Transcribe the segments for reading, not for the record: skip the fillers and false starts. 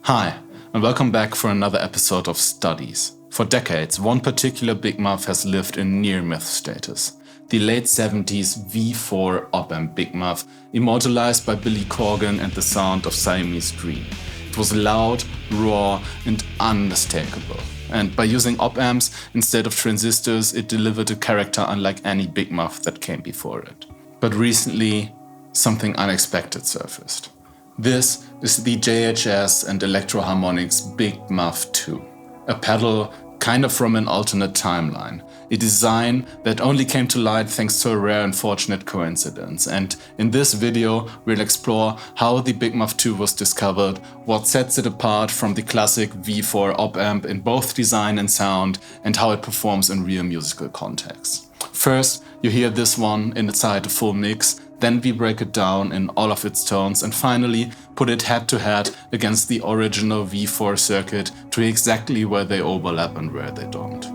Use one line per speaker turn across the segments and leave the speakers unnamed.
Hi, and welcome back for another episode of Studies. For decades, one particular Big Muff has lived in near-myth status. The late 70s V4 Op-Amp Big Muff, immortalized by Billy Corgan and the sound of Siamese Dream. It was loud, raw, and unmistakable. And by using op-amps instead of transistors, it delivered a character unlike any Big Muff that came before it. But recently, something unexpected surfaced. This is the JHS and Electro-Harmonix Big Muff 2, a pedal kind of from an alternate timeline, a design that only came to light thanks to a rare and fortunate coincidence. And in this video, we'll explore how the Big Muff 2 was discovered, what sets it apart from the classic V4 op-amp in both design and sound, and how it performs in real musical contexts. First, you hear this one inside a full mix, then we break it down in all of its tones, and finally put it head to head against the original V4 circuit to exactly where they overlap and where they don't.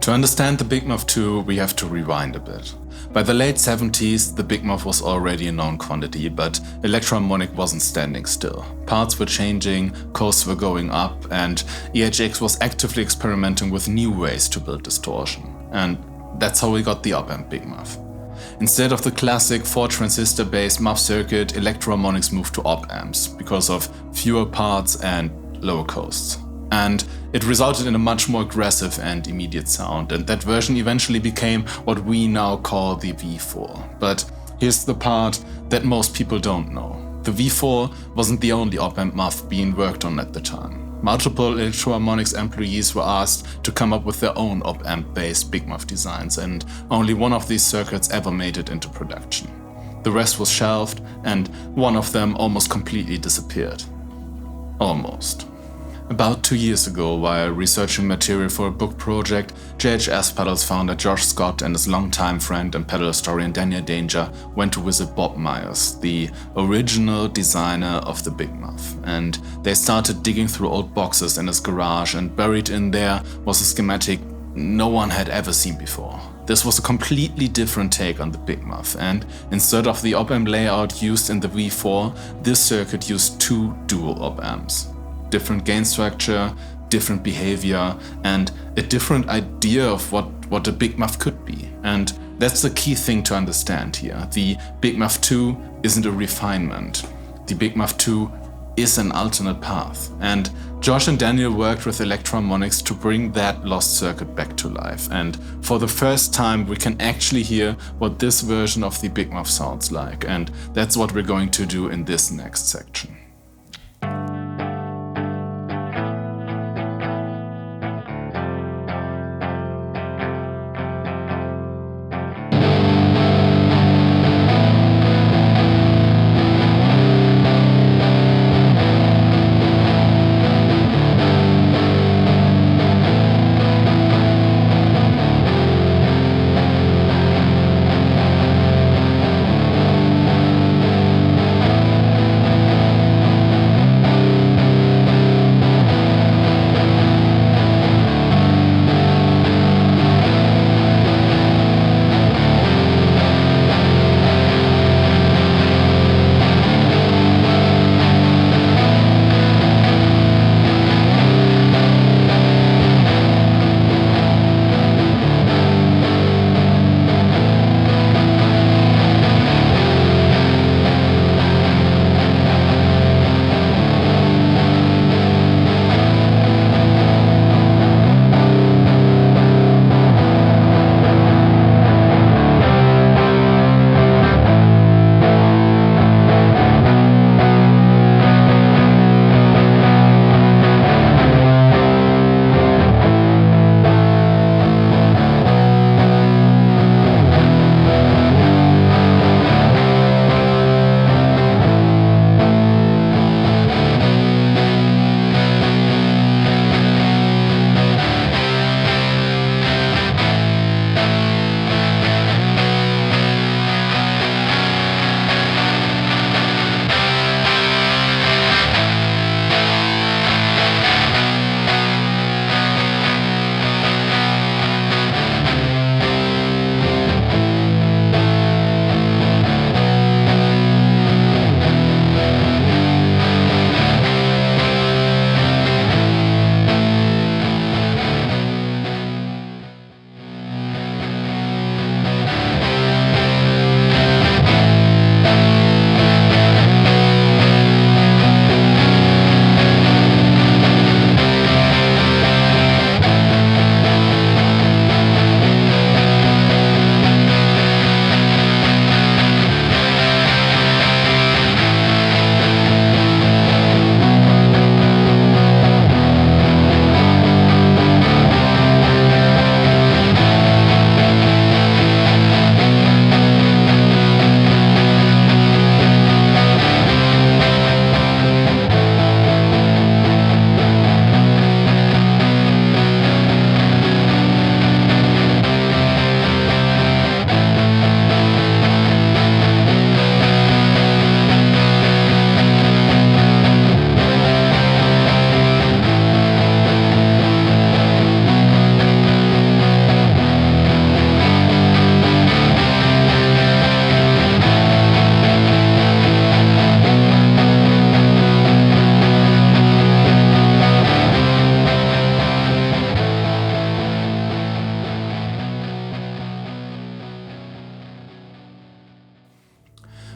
To understand the Big Muff 2, we have to rewind a bit. By the late 70s, the Big Muff was already a known quantity, but Electro-Harmonix wasn't standing still. Parts were changing, costs were going up, and EHX was actively experimenting with new ways to build distortion. And that's how we got the Op-Amp Big Muff. Instead of the classic 4-transistor-based muff circuit, Electro-Harmonix moved to op-amps because of fewer parts and lower costs. And it resulted in a much more aggressive and immediate sound, and that version eventually became what we now call the V4. But here's the part that most people don't know. The V4 wasn't the only op-amp muff being worked on at the time. Multiple Electro-Harmonix employees were asked to come up with their own op-amp-based Big Muff designs, and only one of these circuits ever made it into production. The rest was shelved, and one of them almost completely disappeared. Almost. About 2 years ago, while researching material for a book project, JHS Pedals founder Josh Scott and his longtime friend and pedal historian Daniel Danger went to visit Bob Myers, the original designer of the Big Muff, and they started digging through old boxes in his garage, and buried in there was a schematic no one had ever seen before. This was a completely different take on the Big Muff, and instead of the op-amp layout used in the V4, this circuit used two dual op-amps. Different gain structure, different behavior, and a different idea of what a Big Muff could be. And that's the key thing to understand here. The Big Muff 2 isn't a refinement. The Big Muff 2 is an alternate path. And Josh and Daniel worked with Electro-Harmonix to bring that lost circuit back to life. And for the first time, we can actually hear what this version of the Big Muff sounds like. And that's what we're going to do in this next section.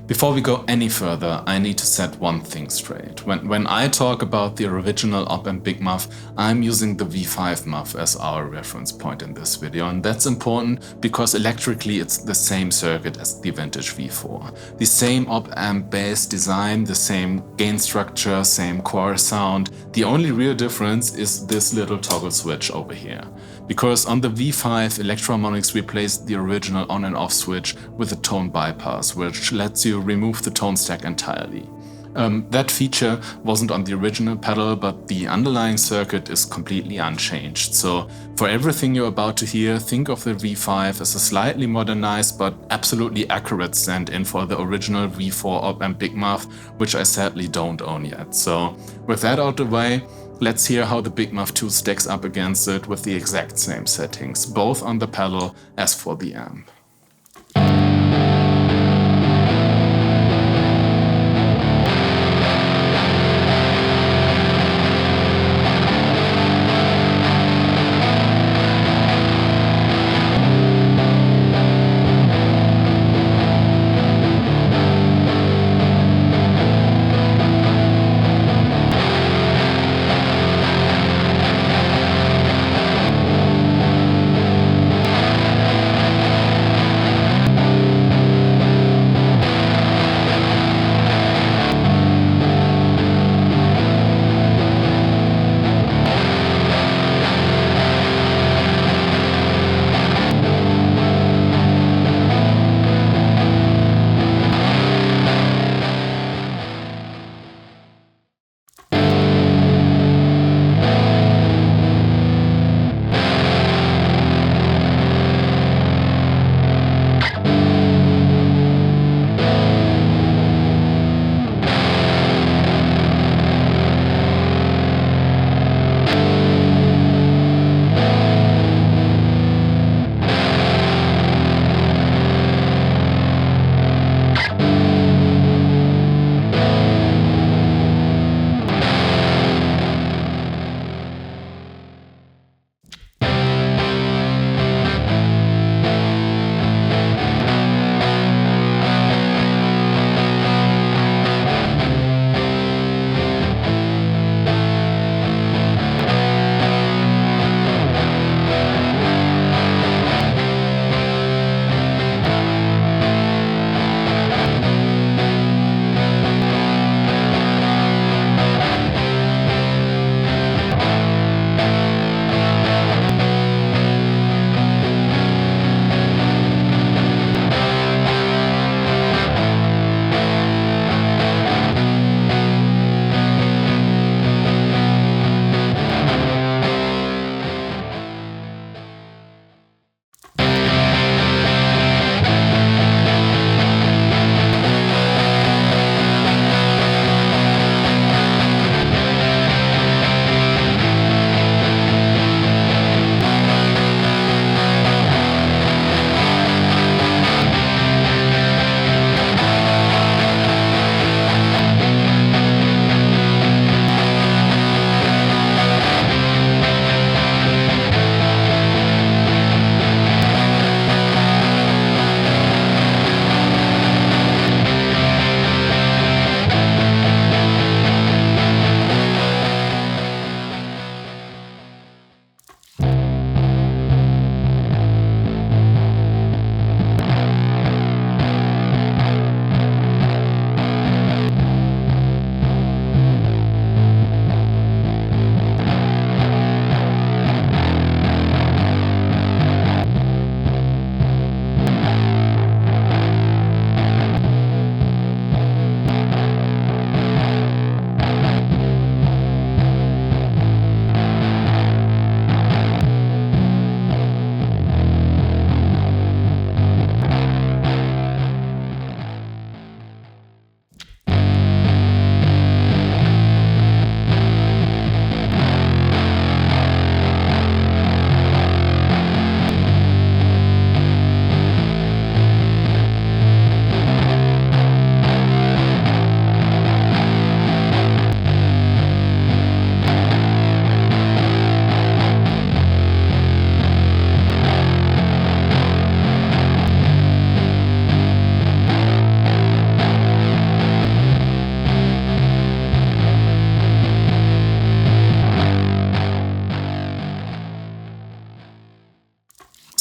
Before we go any further, I need to set one thing straight. When I talk about the original Op-Amp Big Muff, I'm using the V5 Muff as our reference point in this video, and that's important because electrically it's the same circuit as the vintage V4. The same op-amp bass design, the same gain structure, same core sound. The only real difference is this little toggle switch over here. Because on the V5, Electro-Harmonix replaced the original on and off switch with a tone bypass, which lets you remove the tone stack entirely. That feature wasn't on the original pedal, but the underlying circuit is completely unchanged. So for everything you're about to hear, think of the V5 as a slightly modernized but absolutely accurate stand-in for the original V4 Op-Amp Big Muff, which I sadly don't own yet. So with that out of the way, let's hear how the Big Muff 2 stacks up against it with the exact same settings, both on the pedal as for the amp.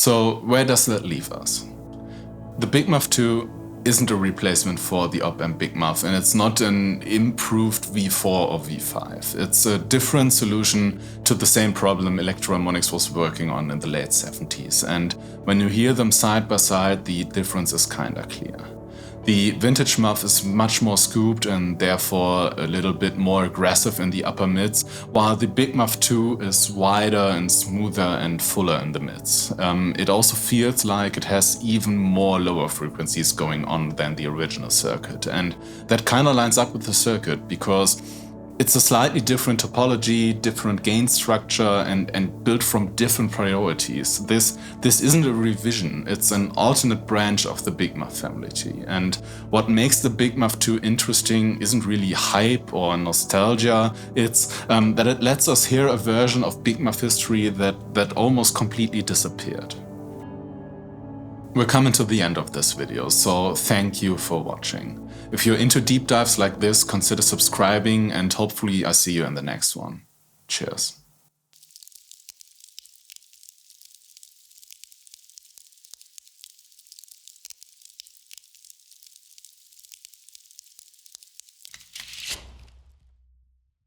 So where does that leave us? The Big Muff 2 isn't a replacement for the Op-Amp Big Muff, and it's not an improved V4 or V5. It's a different solution to the same problem Electro-Harmonix was working on in the late 70s, and when you hear them side by side, the difference is kinda clear. The vintage Muff is much more scooped and therefore a little bit more aggressive in the upper mids, while the Big Muff 2 is wider and smoother and fuller in the mids. It also feels like it has even more lower frequencies going on than the original circuit, and that kind of lines up with the circuit because it's a slightly different topology, different gain structure, and built from different priorities. This isn't a revision, it's an alternate branch of the Big Muff family tree. And what makes the Big Muff 2 interesting isn't really hype or nostalgia, it's that it lets us hear a version of Big Muff history that almost completely disappeared. We're coming to the end of this video, so thank you for watching. If you're into deep dives like this, consider subscribing and hopefully I see you in the next one. Cheers.